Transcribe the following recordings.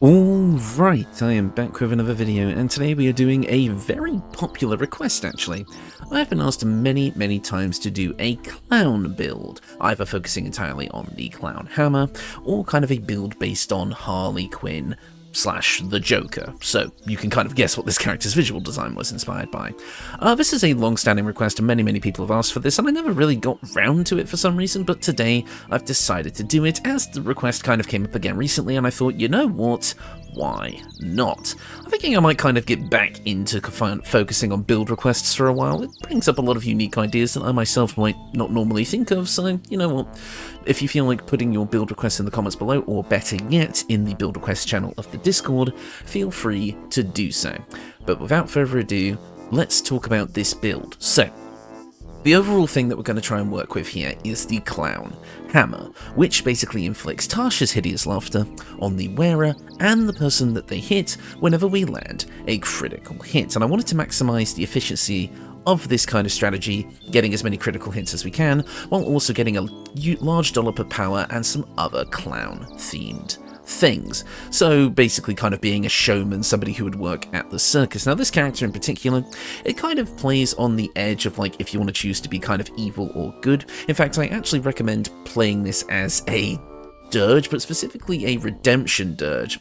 Alright, I am back with another video, and today we are doing a very popular request actually. I've been asked many times to do a clown build, either focusing entirely on the clown hammer, or kind of a build based on Harley Quinn / the Joker, so you can kind of guess what this character's visual design was inspired by. This is a long-standing request and many people have asked for this, and I never really got round to it for some reason, but today I've decided to do it as the request kind of came up again recently, and I thought, you know what? Why not? I'm thinking I might kind of get back into focusing on build requests for a while. It brings up a lot of unique ideas that I myself might not normally think of, so you know what? If you feel like putting your build requests in the comments below, or better yet, in the build requests channel of the Discord, feel free to do so. But without further ado, let's talk about this build. So, the overall thing that we're going to try and work with here is the clown hammer, which basically inflicts Tasha's hideous laughter on the wearer and the person that they hit whenever we land a critical hit. And I wanted to maximize the efficiency of this kind of strategy, getting as many critical hits as we can, while also getting a large dollop of power and some other clown-themed things. So basically kind of being a showman, somebody who would work at the circus. Now this character in particular, it kind of plays on the edge of like if you want to choose to be kind of evil or good. In fact, I actually recommend playing this as a Durge, but specifically a redemption Durge.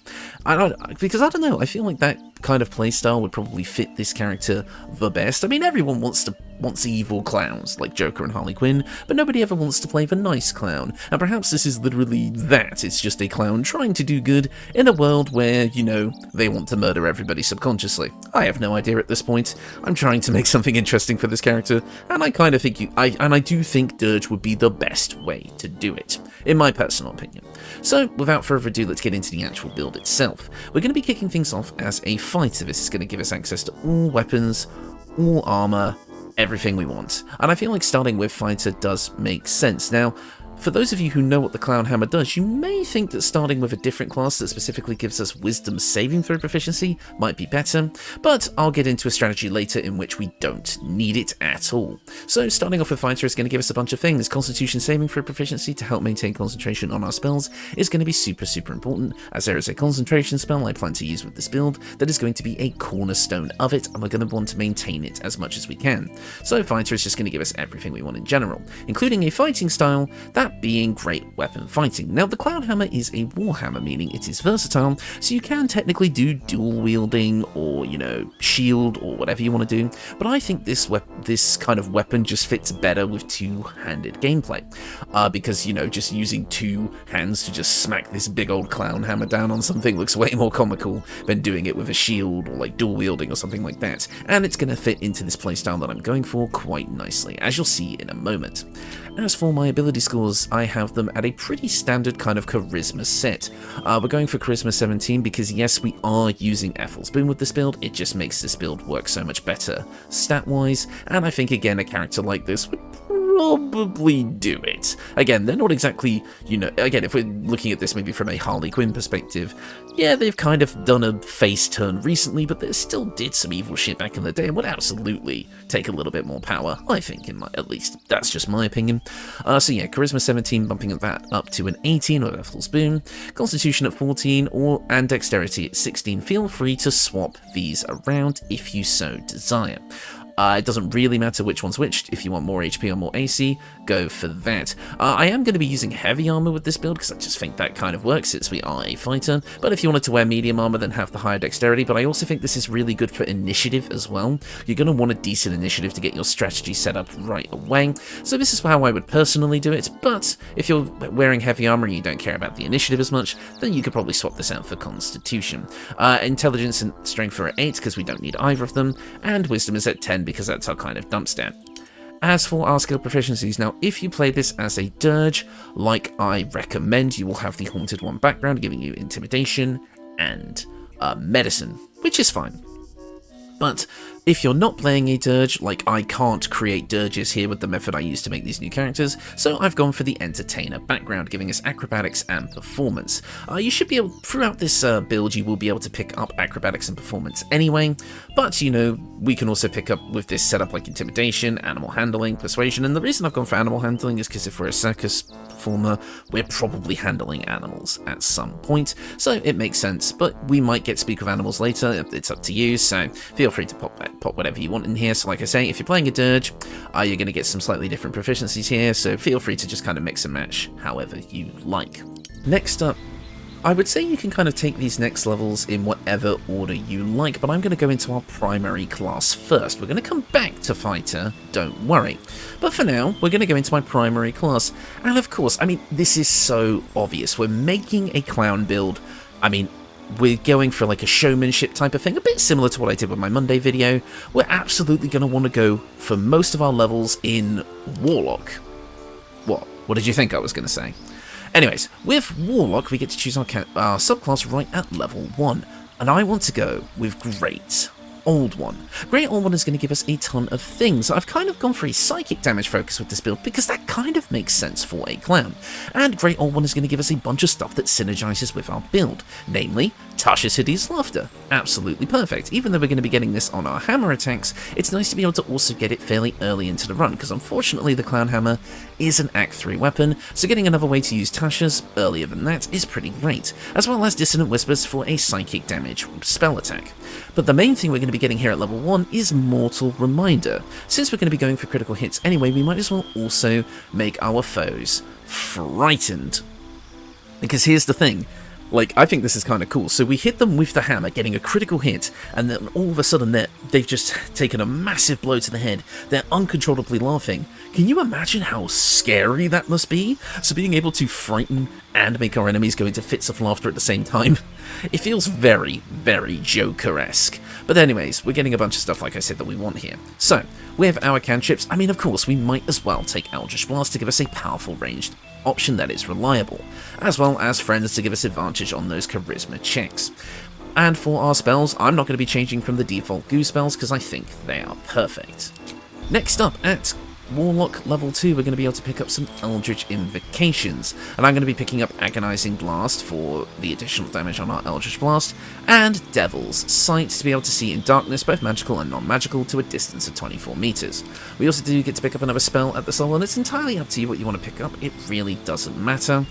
Because I don't know, I feel like that kind of playstyle would probably fit this character the best. I mean, everyone wants evil clowns, like Joker and Harley Quinn, but nobody ever wants to play the nice clown, and perhaps this is literally that. It's just a clown trying to do good in a world where, you know, they want to murder everybody subconsciously. I have no idea at this point. I'm trying to make something interesting for this character, and I kind of think I do think Durge would be the best way to do it, in my personal opinion. So, without further ado, let's get into the actual build itself. We're going to be kicking things off as a fighter. This is going to give us access to all weapons, all armor, everything we want. And I feel like starting with fighter does make sense. Now, for those of you who know what the clown hammer does, you may think that starting with a different class that specifically gives us wisdom saving throw proficiency might be better, but I'll get into a strategy later in which we don't need it at all. So starting off with fighter is going to give us a bunch of things. Constitution saving throw proficiency to help maintain concentration on our spells is going to be super important, as there is a concentration spell I plan to use with this build that is going to be a cornerstone of it, and we're going to want to maintain it as much as we can. So fighter is just going to give us everything we want in general, including a fighting style, that being great weapon fighting. Now the clown hammer is a warhammer, meaning it is versatile, so you can technically do dual wielding or, you know, shield or whatever you want to do, but I think this kind of weapon just fits better with two-handed gameplay, because, you know, just using two hands to just smack this big old clown hammer down on something looks way more comical than doing it with a shield or like dual wielding or something like that, and it's going to fit into this playstyle that I'm going for quite nicely, as you'll see in a moment. As for my ability scores, I have them at a pretty standard kind of charisma set. We're going for charisma 17 because yes, we are using Ethel's Boon with this build. It just makes this build work so much better stat-wise, and I think again a character like this would probably do it. Again, they're not exactly, you know, again, if we're looking at this maybe from a Harley Quinn perspective, yeah, they've kind of done a face turn recently, but they still did some evil shit back in the day and would absolutely take a little bit more power, I think, at least that's just my opinion. So yeah, charisma 17, bumping that up to an 18 with Ethel's Boon, constitution at 14, and dexterity at 16. Feel free to swap these around if you so desire. It doesn't really matter which one's which. If you want more HP or more AC, go for that. I am going to be using heavy armor with this build because I just think that kind of works since we are a fighter. But if you wanted to wear medium armor, then have the higher dexterity. But I also think this is really good for initiative as well. You're going to want a decent initiative to get your strategy set up right away. So this is how I would personally do it. But if you're wearing heavy armor and you don't care about the initiative as much, then you could probably swap this out for constitution. Intelligence and strength are at 8 because we don't need either of them. And wisdom is at 10 because that's our kind of dump stat. As for our skill proficiencies, now if you play this as a Durge, like I recommend, you will have the Haunted One background giving you intimidation and medicine, which is fine. But if you're not playing a Durge, like I can't create Durges here with the method I used to make these new characters, so I've gone for the Entertainer background, giving us Acrobatics and Performance. You should be able, throughout this build, you will be able to pick up Acrobatics and Performance anyway, but you know, we can also pick up with this setup like Intimidation, Animal Handling, Persuasion, and the reason I've gone for Animal Handling is because if we're a circus performer, we're probably handling animals at some point, so it makes sense, but we might get to speak of animals later, it's up to you, so feel free to pop whatever you want in here. So like I say, if you're playing a Durge, you're going to get some slightly different proficiencies here, so feel free to just kind of mix and match however you like. Next up, I would say you can kind of take these next levels in whatever order you like, but I'm going to go into our primary class first. We're going to come back to Fighter, don't worry. But for now, we're going to go into my primary class. And of course, I mean, this is so obvious. We're making a clown build. I mean, we're going for like a showmanship type of thing, a bit similar to what I did with my Monday video. We're absolutely going to want to go for most of our levels in Warlock. What did you think I was going to say? Anyways, with Warlock, we get to choose our subclass right at level 1, and I want to go with Great Old One. Great Old One is going to give us a ton of things. I've kind of gone for a psychic damage focus with this build because that kind of makes sense for a clown. And Great Old One is going to give us a bunch of stuff that synergizes with our build, namely Tasha's Hideous Laughter. Absolutely perfect. Even though we're going to be getting this on our hammer attacks, it's nice to be able to also get it fairly early into the run, because unfortunately the Clown Hammer is an Act 3 weapon, so getting another way to use Tasha's earlier than that is pretty great, as well as Dissonant Whispers for a psychic damage spell attack. But the main thing we're going to be getting here at level 1 is Mortal Reminder. Since we're going to be going for critical hits anyway, we might as well also make our foes frightened. Because here's the thing, like, I think this is kind of cool. So we hit them with the hammer, getting a critical hit, and then all of a sudden they've just taken a massive blow to the head. They're uncontrollably laughing. Can you imagine how scary that must be? So being able to frighten and make our enemies go into fits of laughter at the same time, it feels very, very Joker-esque. But anyways, we're getting a bunch of stuff, like I said, that we want here. So, with our cantrips, I mean, of course, we might as well take Eldritch Blast to give us a powerful ranged option that is reliable, as well as Friends to give us advantage on those charisma checks. And for our spells, I'm not going to be changing from the default goo spells because I think they are perfect. Next up at Warlock level 2, we're going to be able to pick up some Eldritch Invocations, and I'm going to be picking up Agonizing Blast for the additional damage on our Eldritch Blast, and Devil's Sight to be able to see in darkness, both magical and non-magical, to a distance of 24 meters. We also do get to pick up another spell at the soul, and it's entirely up to you what you want to pick up, it really doesn't matter.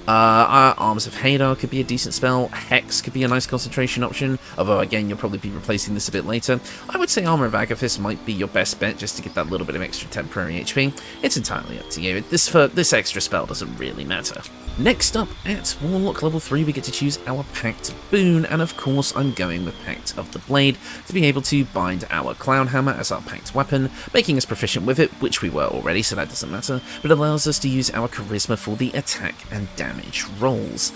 Arms of Hadar could be a decent spell, Hex could be a nice concentration option, although again you'll probably be replacing this a bit later. I would say Armour of Agathis might be your best bet just to get that little bit of extra temporary HP. It's entirely up to you, this extra spell doesn't really matter. Next up, at Warlock level 3, we get to choose our Pact Boon, and of course I'm going with Pact of the Blade to be able to bind our Clown Hammer as our Pact weapon, making us proficient with it, which we were already, so that doesn't matter, but it allows us to use our Charisma for the attack and damage rolls.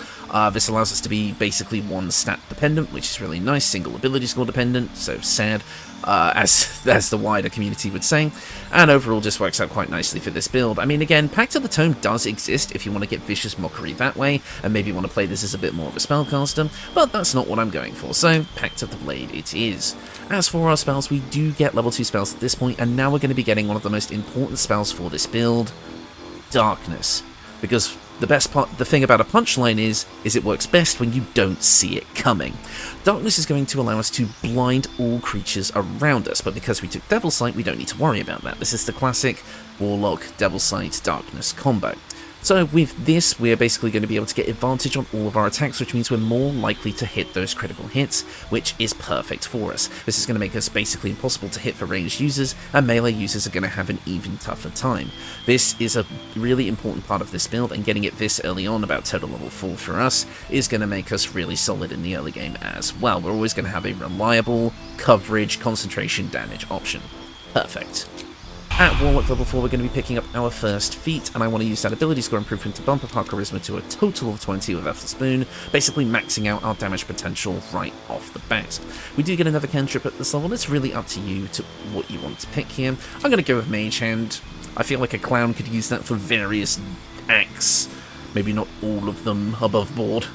This allows us to be basically one stat dependent, which is really nice, single ability score dependent, so sad, as the wider community would say, and overall just works out quite nicely for this build. I mean, again, Pact of the Tome does exist if you want to get Vicious Mockery that way, and maybe want to play this as a bit more of a spellcaster, but that's not what I'm going for, so Pact of the Blade it is. As for our spells, we do get level 2 spells at this point, and now we're going to be getting one of the most important spells for this build, Darkness, because the thing about a punchline is it works best when you don't see it coming. Darkness is going to allow us to blind all creatures around us, but because we took Devil's Sight, we don't need to worry about that. This is the classic Warlock, Devil's Sight, Darkness combo. So with this, we're basically going to be able to get advantage on all of our attacks, which means we're more likely to hit those critical hits, which is perfect for us. This is going to make us basically impossible to hit for ranged users, and melee users are going to have an even tougher time. This is a really important part of this build, and getting it this early on, about total level 4 for us, is going to make us really solid in the early game as well. We're always going to have a reliable coverage, concentration, damage option. Perfect. At Warlock level 4, we're going to be picking up our first feat, and I want to use that ability score improvement to bump up our charisma to a total of 20 with Effortless Boon, basically maxing out our damage potential right off the bat. We do get another cantrip at this level, it's really up to you to what you want to pick here. I'm going to go with Mage Hand. I feel like a clown could use that for various acts, maybe not all of them above board.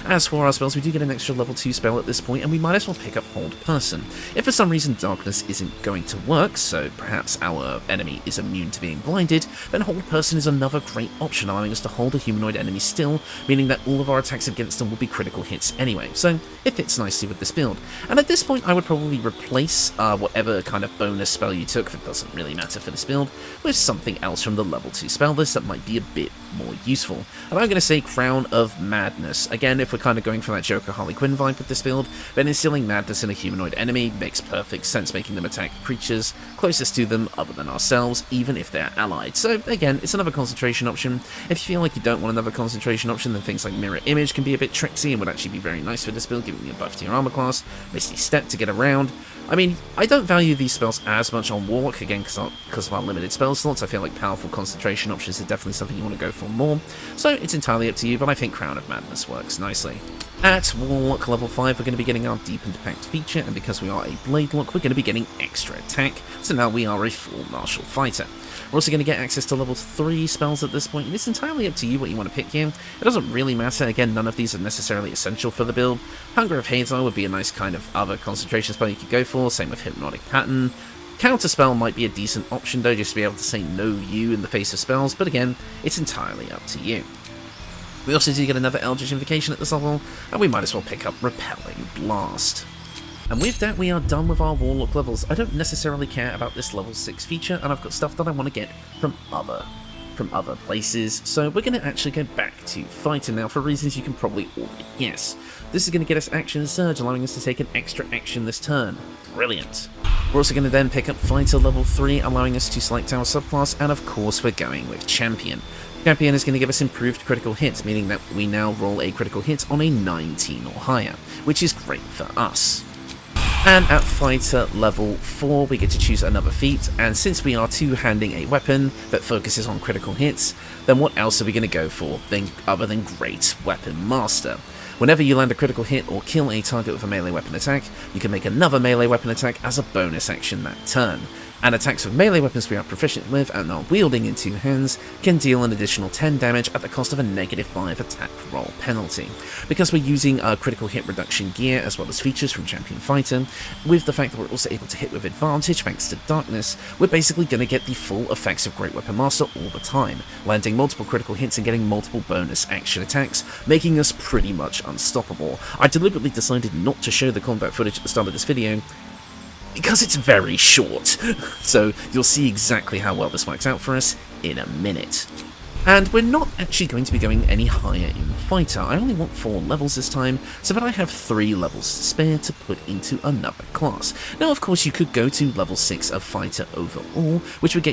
As for our spells, we do get an extra level 2 spell at this point, and we might as well pick up Hold Person. If for some reason Darkness isn't going to work, so perhaps our enemy is immune to being blinded, then Hold Person is another great option, allowing us to hold a humanoid enemy still, meaning that all of our attacks against them will be critical hits anyway, so it fits nicely with this build. And at this point I would probably replace whatever kind of bonus spell you took, if it doesn't really matter for this build, with something else from the level 2 spell list that might be a bit more useful. And I'm going to say Crown of Madness. Again, if we're kind of going for that Joker Harley Quinn vibe with this build, then instilling madness in a humanoid enemy makes perfect sense, making them attack creatures closest to them other than ourselves, even if they're allied. So again, it's another concentration option. If you feel like you don't want another concentration option, then things like Mirror Image can be a bit tricksy and would actually be very nice for this build, giving you a buff to your armor class, Misty Step to get around. I mean, I don't value these spells as much on Warlock, again, because of our limited spell slots. I feel like powerful concentration options are definitely something you want to go for more, so it's entirely up to you, but I think Crown of Madness works nicely. At Warlock level 5, we're going to be getting our Deepened Pact feature, and because we are a Blade Lock, we're going to be getting extra attack, so now we are a full martial fighter. We're also going to get access to level 3 spells at this point, and it's entirely up to you what you want to pick here. It doesn't really matter, again, none of these are necessarily essential for the build. Hunger of Hazar would be a nice kind of other concentration spell you could go for, same with Hypnotic Pattern. Counterspell might be a decent option though, just to be able to say no you in the face of spells, but again, it's entirely up to you. We also do get another Eldritch Invocation at this level, and we might as well pick up Repelling Blast. And with that, we are done with our Warlock levels. I don't necessarily care about this level 6 feature, and I've got stuff that I want to get from other places, so we're going to actually go back to Fighter now for reasons you can probably already guess. This is going to get us Action Surge, allowing us to take an extra action this turn. Brilliant. We're also going to then pick up Fighter level 3, allowing us to select our subclass, and of course we're going with Champion. Champion is going to give us improved critical hits, meaning that we now roll a critical hit on a 19 or higher, which is great for us. And at Fighter level 4, we get to choose another feat, and since we are two-handing a weapon that focuses on critical hits, then what else are we going to go for other than Great Weapon Master? Whenever you land a critical hit or kill a target with a melee weapon attack, you can make another melee weapon attack as a bonus action that turn. And attacks with melee weapons we are proficient with and are wielding in two hands can deal an additional 10 damage at the cost of a -5 attack roll penalty. Because we're using our critical hit reduction gear as well as features from Champion Fighter, with the fact that we're also able to hit with advantage thanks to Darkness, we're basically going to get the full effects of Great Weapon Master all the time, landing multiple critical hits and getting multiple bonus action attacks, making us pretty much unstoppable. I deliberately decided not to show the combat footage at the start of this video, because it's very short, so you'll see exactly how well this works out for us in a minute. And we're not actually going to be going any higher in Fighter. I only want 4 levels this time, so that I have 3 levels to spare to put into another class. Now, of course, you could go to level 6 of Fighter overall, which would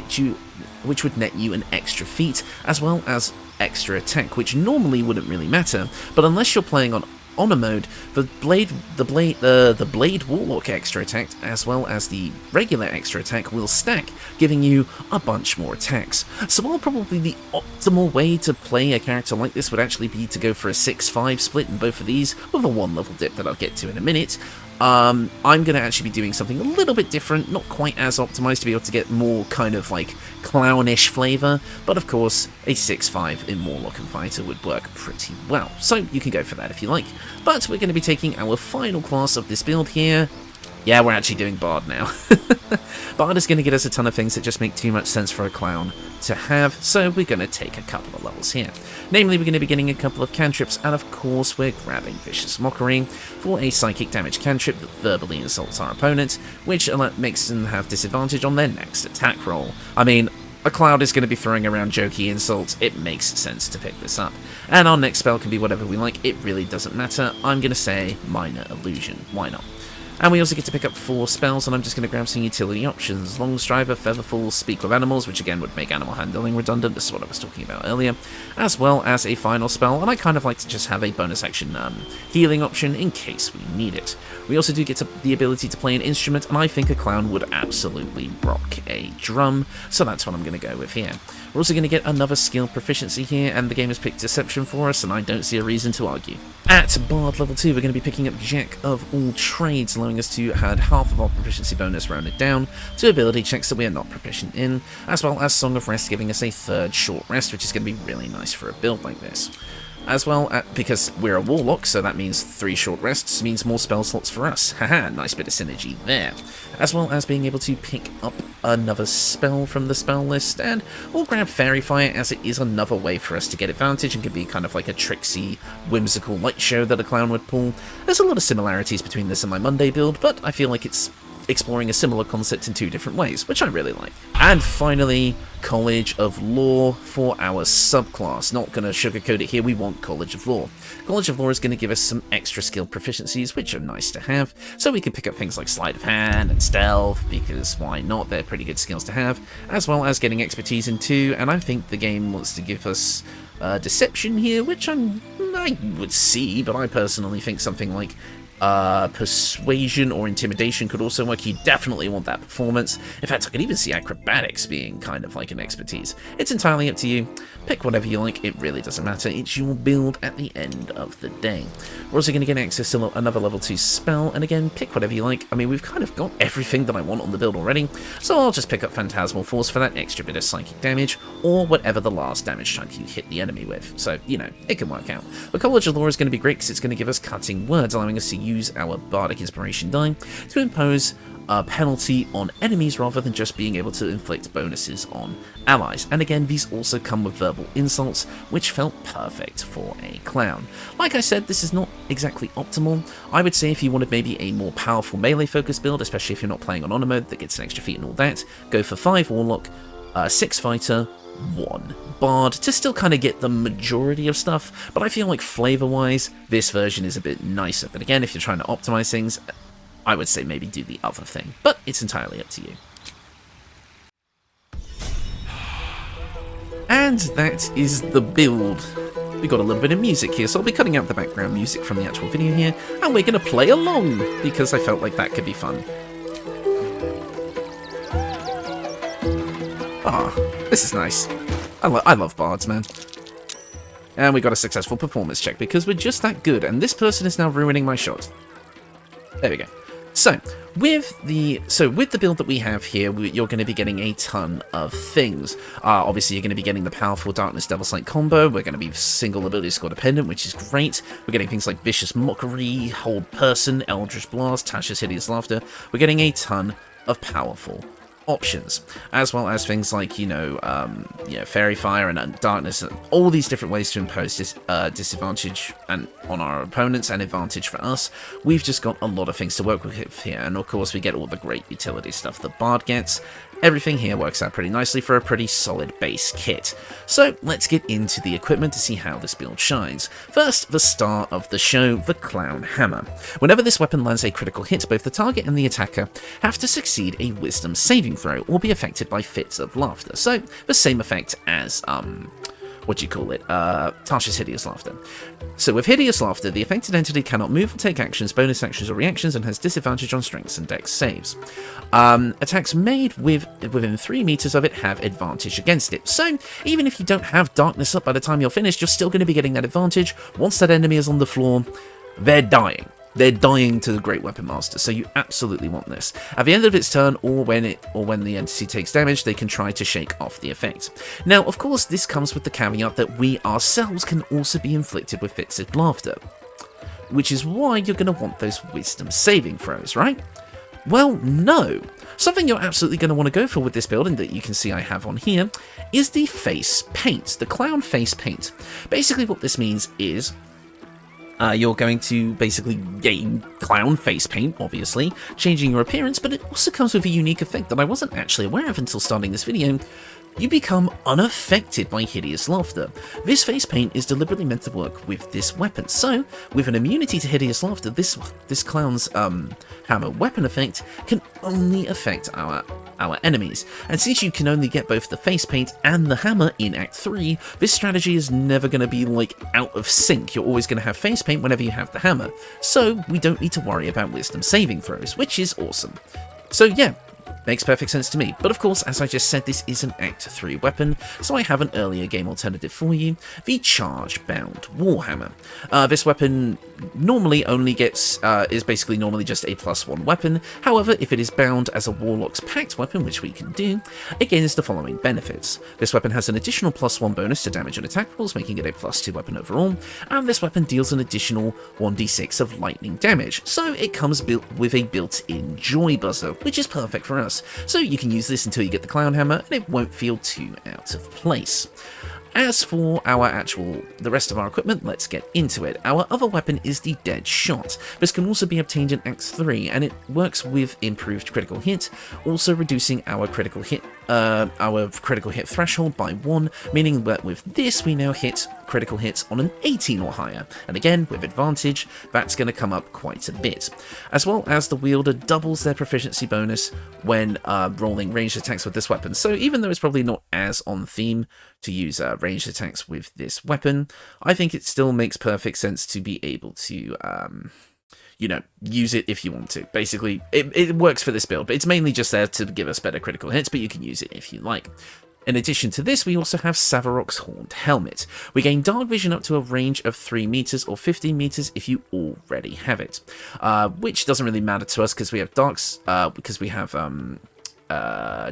net you an extra feat, as well as extra attack, which normally wouldn't really matter, but unless you're playing on Honor mode, the Blade Warlock extra attack as well as the regular extra attack will stack, giving you a bunch more attacks. So while probably the optimal way to play a character like this would actually be to go for a 6-5 split in both of these, with a 1 level dip that I'll get to in a minute, I'm going to actually be doing something a little bit different, not quite as optimized to be able to get more kind of like clownish flavor, but of course a 6-5 in Warlock and Fighter would work pretty well, so you can go for that if you like. But we're going to be taking our final class of this build here. Yeah, we're actually doing Bard now. Bard is going to get us a ton of things that just make too much sense for a clown to have, so we're going to take a couple of levels here. Namely, we're going to be getting a couple of cantrips, and of course we're grabbing Vicious Mockery for a psychic damage cantrip that verbally insults our opponent, which makes them have disadvantage on their next attack roll. I mean, a cloud is going to be throwing around jokey insults, it makes sense to pick this up. And our next spell can be whatever we like, it really doesn't matter. I'm going to say Minor Illusion, why not? And we also get to pick up 4 spells, and I'm just going to grab some utility options. Longstriver, Featherfall, Speak with Animals, which again would make animal handling redundant, this is what I was talking about earlier, as well as a final spell, and I kind of like to just have a bonus action healing option in case we need it. We also do get the ability to play an instrument, and I think a clown would absolutely rock a drum, so that's what I'm going to go with here. We're also going to get another skill proficiency here, and the game has picked Deception for us, and I don't see a reason to argue. At Bard level 2, we're going to be picking up Jack of all Trades, allowing us to add half of our proficiency bonus rounded down to ability checks that we are not proficient in, as well as Song of Rest giving us a 3rd short rest, which is going to be really nice for a build like this. As well, because we're a Warlock, so that means 3 short rests means more spell slots for us. Haha, nice bit of synergy there. As well as being able to pick up another spell from the spell list, and we'll grab Fairy Fire as it is another way for us to get advantage and can be kind of like a tricksy, whimsical light show that a clown would pull. There's a lot of similarities between this and my Monday build, but I feel like it's exploring a similar concept in 2 different ways, which I really like. And finally, College of Law for our subclass. Not going to sugarcoat it here, we want College of Law. College of Law is going to give us some extra skill proficiencies, which are nice to have, so we can pick up things like Sleight of Hand and Stealth, because why not, they're pretty good skills to have, as well as getting expertise in 2, and I think the game wants to give us Deception here, which I would see, but I personally think something like Persuasion or Intimidation could also work. You definitely want that performance. In fact, I could even see Acrobatics being kind of like an expertise. It's entirely up to you. Pick whatever you like, it really doesn't matter. It's your build at the end of the day. We're also going to get access to another level 2 spell, and again, pick whatever you like. I mean, we've kind of got everything that I want on the build already, so I'll just pick up Phantasmal Force for that extra bit of psychic damage, or whatever the last damage chunk you hit the enemy with. So, you know, it can work out. But College of Law is going to be great because it's going to give us Cutting Words, allowing us to use our Bardic Inspiration die to impose a penalty on enemies rather than just being able to inflict bonuses on allies. And again, these also come with verbal insults, which felt perfect for a clown. Like I said, this is not exactly optimal. I would say if you wanted maybe a more powerful melee focused build, especially if you're not playing on honor mode that gets an extra feat and all that, go for 5 Warlock, 6 Fighter, 1 Bard to still kind of get the majority of stuff, but I feel like flavor-wise, this version is a bit nicer. But again, if you're trying to optimize things, I would say maybe do the other thing, but it's entirely up to you. And that is the build. We got a little bit of music here, so I'll be cutting out the background music from the actual video here, and we're going to play along, because I felt like that could be fun. Ah, this is nice. I love bards, man. And we got a successful performance check because we're just that good, and this person is now ruining my shot. There we go. So, with the build that we have here, you're going to be getting a ton of things. Obviously, you're going to be getting the powerful Darkness Devil Sight combo. We're going to be single ability score dependent, which is great. We're getting things like Vicious Mockery, Hold Person, Eldritch Blast, Tasha's Hideous Laughter. We're getting a ton of powerful options, as well as things like, Fairy Fire and Darkness, and all these different ways to impose disadvantage on our opponents and advantage for us. We've just got a lot of things to work with here, and of course we get all the great utility stuff the Bard gets. Everything here works out pretty nicely for a pretty solid base kit. So let's get into the equipment to see how this build shines. First, the star of the show, the Clown Hammer. Whenever this weapon lands a critical hit, both the target and the attacker have to succeed a Wisdom saving throw or be affected by fits of laughter. So the same effect as Tasha's Hideous Laughter. So with Hideous Laughter, the affected entity cannot move or take actions, bonus actions, or reactions, and has disadvantage on strengths and dex saves. Attacks made within 3 meters of it have advantage against it. So even if you don't have Darkness up by the time you're finished, you're still going to be getting that advantage. Once that enemy is on the floor, they're dying. They're dying to the Great Weapon Master, so you absolutely want this. At the end of its turn, or when the entity takes damage, they can try to shake off the effect. Now, of course, this comes with the caveat that we ourselves can also be inflicted with fits of laughter, which is why you're going to want those Wisdom saving throws, right? Well, no. Something you're absolutely going to want to go for with this build, and that you can see I have on here, is the face paint, the Clown face paint. Basically what this means is you're going to basically gain clown face paint, obviously, changing your appearance, but it also comes with a unique effect that I wasn't actually aware of until starting this video. You become unaffected by Hideous Laughter. This face paint is deliberately meant to work with this weapon, so with an immunity to Hideous Laughter, this clown's hammer weapon effect can only affect our enemies. And since you can only get both the face paint and the hammer in Act 3, this strategy is never going to be like out of sync. You're always going to have face paint whenever you have the hammer, so we don't need to worry about Wisdom saving throws, which is awesome. So yeah, Makes perfect sense to me, but of course, as I just said, this is an Act 3 weapon, so I have an earlier game alternative for you, the Charge Bound Warhammer. This weapon normally only gets, is basically normally just a +1 weapon. However, if it is bound as a Warlock's Pact weapon, which we can do, it gains the following benefits. This weapon has an additional +1 bonus to damage and attack rolls, making it a +2 weapon overall, and this weapon deals an additional 1d6 of lightning damage, so it comes built with a built-in Joy Buzzer, which is perfect for us. So you can use this until you get the Clown Hammer, and it won't feel too out of place. As for the rest of our equipment, let's get into it. Our other weapon is the Dead Shot. This can also be obtained in Act 3, and it works with improved critical hit, also reducing our critical hit threshold by 1, meaning that with this we now hit critical hits on an 18 or higher, and again, with advantage, that's going to come up quite a bit. As well as the wielder doubles their proficiency bonus when rolling ranged attacks with this weapon, so even though it's probably not as on theme to use ranged attacks with this weapon, I think it still makes perfect sense to be able to use it if you want to. Basically, it works for this build, but it's mainly just there to give us better critical hits, but you can use it if you like. In addition to this, we also have Savarok's Horned Helmet. We gain dark vision up to a range of 3 meters or 15 meters if you already have it, which doesn't really matter to us because we have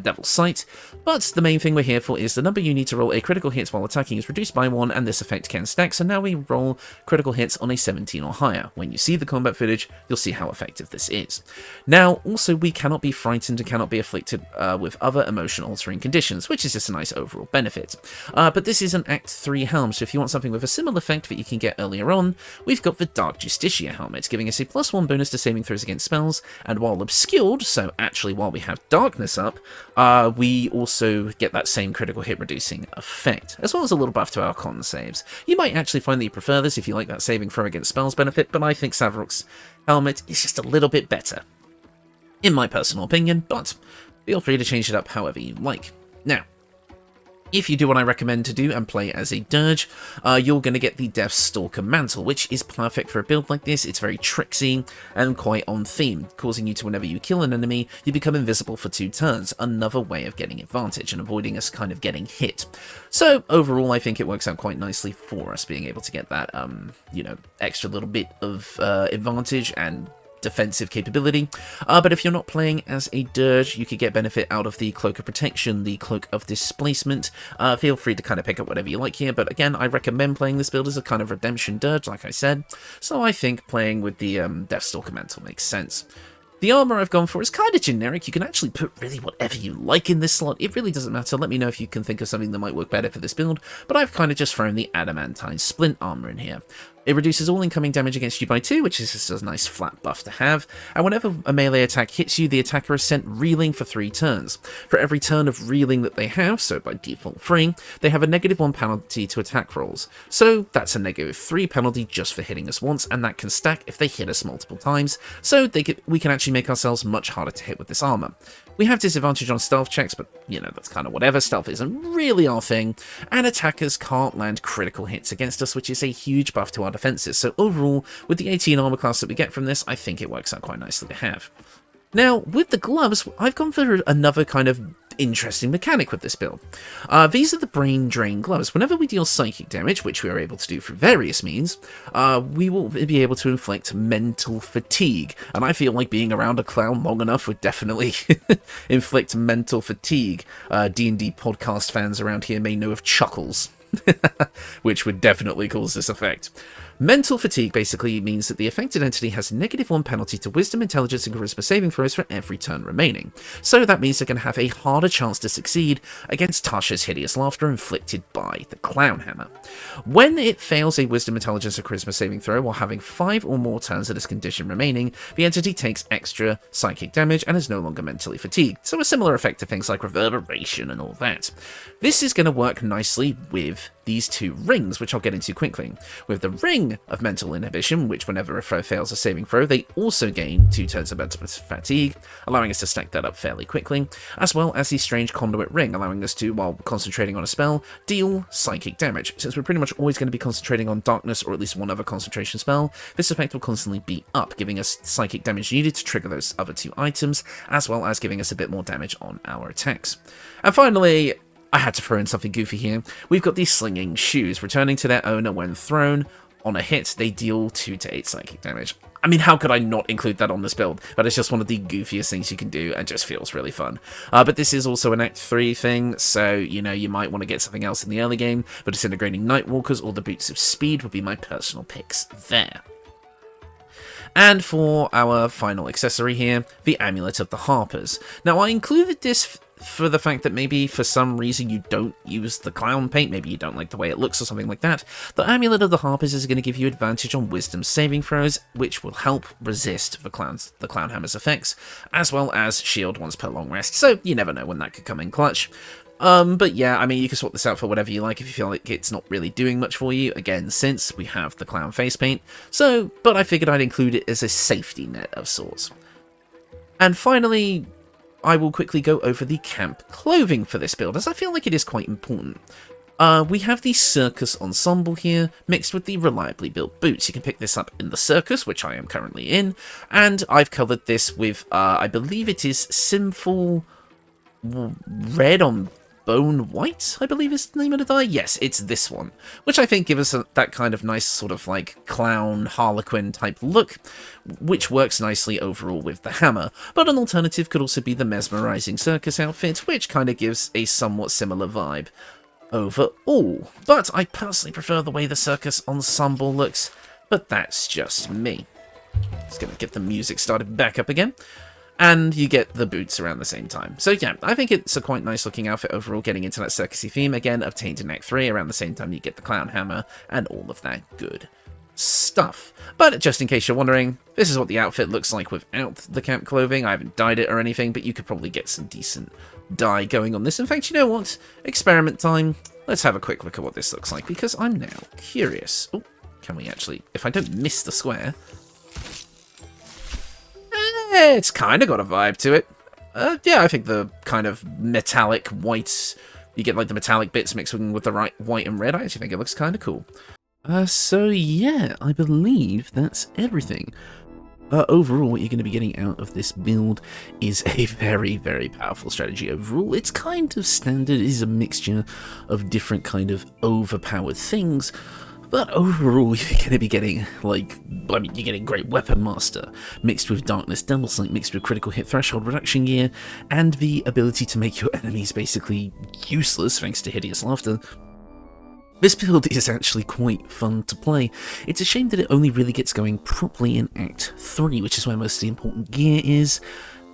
Devil's Sight, but the main thing we're here for is the number you need to roll a critical hit while attacking is reduced by 1, and this effect can stack, so now we roll critical hits on a 17 or higher. When you see the combat footage, you'll see how effective this is. Now, also, we cannot be frightened and cannot be afflicted with other emotion-altering conditions, which is just a nice overall benefit. But this is an Act 3 helm, so if you want something with a similar effect that you can get earlier on, we've got the Dark Justicia helmet, giving us a +1 bonus to saving throws against spells, and while obscured, so actually while we have darkness up, we also get that same critical hit reducing effect, as well as a little buff to our con saves. You might actually find that you prefer this if you like that saving throw against spells benefit, but I think Savarok's helmet is just a little bit better, in my personal opinion, but feel free to change it up however you like. Now, if you do what I recommend to do and play as a Durge, you're going to get the Deathstalker Mantle, which is perfect for a build like this. It's very tricksy and quite on theme, causing you to, whenever you kill an enemy, you become invisible for 2 turns, another way of getting advantage and avoiding us kind of getting hit. So overall, I think it works out quite nicely for us being able to get that, extra little bit of advantage and defensive capability, but if you're not playing as a Durge, you could get benefit out of the Cloak of Protection, the Cloak of Displacement. Feel free to kind of pick up whatever you like here, but again, I recommend playing this build as a kind of redemption Durge, like I said, so I think playing with the Deathstalker Mantle makes sense. The armor I've gone for is kind of generic. You can actually put really whatever you like in this slot. It really doesn't matter. Let me know if you can think of something that might work better for this build, but I've kind of just thrown the Adamantine Splint armor in here. It reduces all incoming damage against you by 2, which is just a nice flat buff to have, and whenever a melee attack hits you, the attacker is sent reeling for 3 turns. For every turn of reeling that they have, so by default 3, they have a -1 penalty to attack rolls. So that's a -3 penalty just for hitting us once, and that can stack if they hit us multiple times, so we can actually make ourselves much harder to hit with this armor. We have disadvantage on stealth checks, but, that's kind of whatever. Stealth isn't really our thing, and attackers can't land critical hits against us, which is a huge buff to our defenses. So overall, with the 18 armor class that we get from this, I think it works out quite nicely to have. Now, with the gloves, I've gone for another kind of interesting mechanic with this build. These are the Brain Drain gloves. Whenever we deal psychic damage, which we are able to do through various means, we will be able to inflict mental fatigue, and I feel like being around a clown long enough would definitely inflict mental fatigue. D&D podcast fans around here may know of Chuckles, which would definitely cause this effect. Mental fatigue basically means that the affected entity has a -1 penalty to Wisdom, Intelligence, and Charisma saving throws for every turn remaining. So that means they're going to have a harder chance to succeed against Tasha's hideous laughter inflicted by the Clown Hammer. When it fails a Wisdom, Intelligence, or Charisma saving throw while having 5 or more turns of this condition remaining, the entity takes extra psychic damage and is no longer mentally fatigued. So a similar effect to things like Reverberation and all that. This is going to work nicely with these two rings, which I'll get into quickly. With the Ring of Mental Inhibition, which whenever a foe fails a saving throw, they also gain 2 turns of mental fatigue, allowing us to stack that up fairly quickly, as well as the Strange Conduit Ring, allowing us to, while concentrating on a spell, deal psychic damage. Since we're pretty much always going to be concentrating on darkness or at least one other concentration spell, this effect will constantly be up, giving us psychic damage needed to trigger those other 2 items, as well as giving us a bit more damage on our attacks. And finally, I had to throw in something goofy here. We've got these Slinging Shoes. Returning to their owner when thrown. On a hit, they deal 2 to 8 psychic damage. I mean, how could I not include that on this build? But it's just one of the goofiest things you can do and just feels really fun. But this is also an Act 3 thing, so, you know, you might want to get something else in the early game, but Disintegrating Nightwalkers or the Boots of Speed would be my personal picks there. And for our final accessory here, the Amulet of the Harpers. Now, I included this for the fact that maybe for some reason you don't use the clown paint, maybe you don't like the way it looks or something like that. The Amulet of the Harpers is going to give you advantage on wisdom saving throws, which will help resist the clown hammer's effects, as well as shield once per long rest, so you never know when that could come in clutch. But yeah, I mean, you can swap this out for whatever you like if you feel like it's not really doing much for you, again, since we have the clown face paint, so, but I figured I'd include it as a safety net of sorts. And finally, I will quickly go over the camp clothing for this build, as I feel like it is quite important. We have the Circus Ensemble here, mixed with the reliably built boots. You can pick this up in the Circus, which I am currently in, and I've covered this with, I believe it is Sinful Red on Bone White, I believe is the name of the dye. Yes, it's this one, which I think gives us that kind of nice sort of like clown harlequin type look, which works nicely overall with the hammer. But an alternative could also be the Mesmerizing Circus outfit, which kind of gives a somewhat similar vibe overall. But I personally prefer the way the Circus Ensemble looks, but that's just me. Just gonna get the music started back up again. And you get the boots around the same time. So yeah, I think it's a quite nice looking outfit overall, getting into that circusy theme, again, obtained in Act 3, around the same time you get the clown hammer, and all of that good stuff. But just in case you're wondering, this is what the outfit looks like without the camp clothing. I haven't dyed it or anything, but you could probably get some decent dye going on this. In fact, you know what? Experiment time. Let's have a quick look at what this looks like, because I'm now curious. Oh, can we actually, if I don't miss the square... It's kind of got a vibe to it. Yeah, I think the kind of metallic white, you get like the metallic bits mixing with the right white and red. I actually think it looks kind of cool. So yeah, I believe that's everything. Overall, what you're going to be getting out of this build is a very, very powerful strategy overall. It's kind of standard, it is a mixture of different kind of overpowered things. But overall, you're going to be getting, like, I mean, you're getting Great Weapon Master, mixed with Darkness Double Sight, mixed with Critical Hit Threshold Reduction Gear, and the ability to make your enemies basically useless thanks to Hideous Laughter. This build is actually quite fun to play. It's a shame that it only really gets going properly in Act 3, which is where most of the important gear is,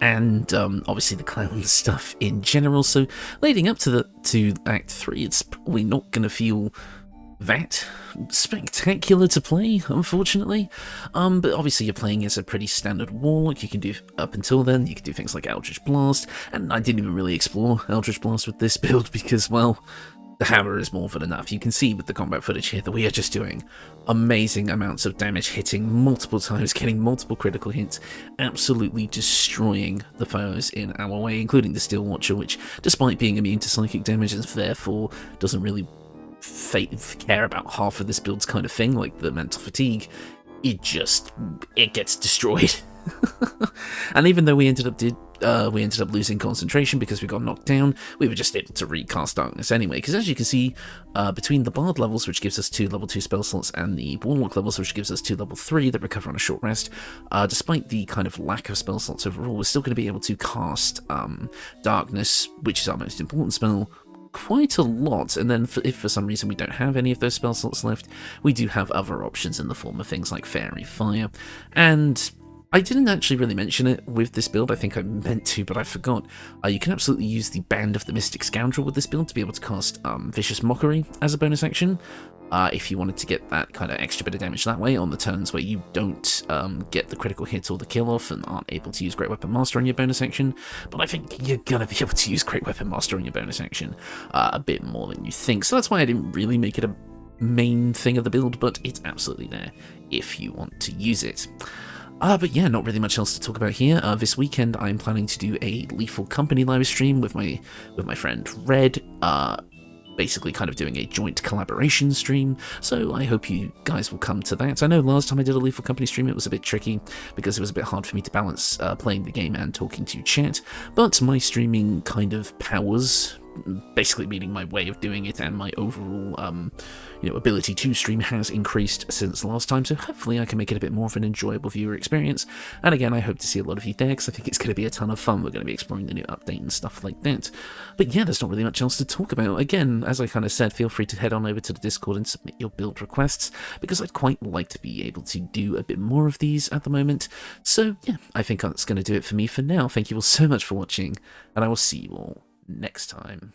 and obviously the clown stuff in general, so leading up to Act 3, it's probably not going to feel that spectacular to play, unfortunately. But obviously you're playing as a pretty standard Warlock. You can do, up until then, you can do things like Eldritch Blast, and I didn't even really explore Eldritch Blast with this build because, well, the hammer is more than enough. You can see with the combat footage here that we are just doing amazing amounts of damage, hitting multiple times, getting multiple critical hits, absolutely destroying the foes in our way, including the Steel Watcher, which, despite being immune to psychic damage, and therefore doesn't really care about half of this build's kind of thing, like the mental fatigue, it gets destroyed. And even though we ended up losing concentration because we got knocked down, we were just able to recast Darkness anyway, because as you can see, between the Bard levels, which gives us 2 level 2 spell slots, and the Warlock levels, which gives us 2 level 3 that recover on a short rest, despite the kind of lack of spell slots overall, we're still going to be able to cast Darkness, which is our most important spell, quite a lot. And then if for some reason we don't have any of those spell slots left, we do have other options in the form of things like Fairy Fire. And I didn't actually really mention it with this build, I think I meant to, but I forgot. You can absolutely use the Band of the Mystic Scoundrel with this build to be able to cast Vicious Mockery as a bonus action. if you wanted to get that kind of extra bit of damage that way on the turns where you don't get the critical hit or the kill off and aren't able to use Great Weapon Master on your bonus action. But I think you're going to be able to use Great Weapon Master on your bonus action a bit more than you think, so that's why I didn't really make it a main thing of the build, but it's absolutely there if you want to use it. But yeah, not really much else to talk about here. This weekend I'm planning to do a Lethal Company live stream with my friend Red, basically kind of doing a joint collaboration stream, so I hope you guys will come to that. I know last time I did a Lethal Company stream it was a bit tricky, because it was a bit hard for me to balance playing the game and talking to chat, but my streaming kind of powers, basically meaning my way of doing it and my overall ability to stream has increased since last time, so hopefully I can make it a bit more of an enjoyable viewer experience. And again, I hope to see a lot of you there, because I think it's going to be a ton of fun. We're going to be exploring the new update and stuff like that. But yeah, there's not really much else to talk about. Again, as I kind of said, feel free to head on over to the Discord and submit your build requests, because I'd quite like to be able to do a bit more of these at the moment. So yeah, I think that's going to do it for me for now. Thank you all so much for watching, and I will see you all next time.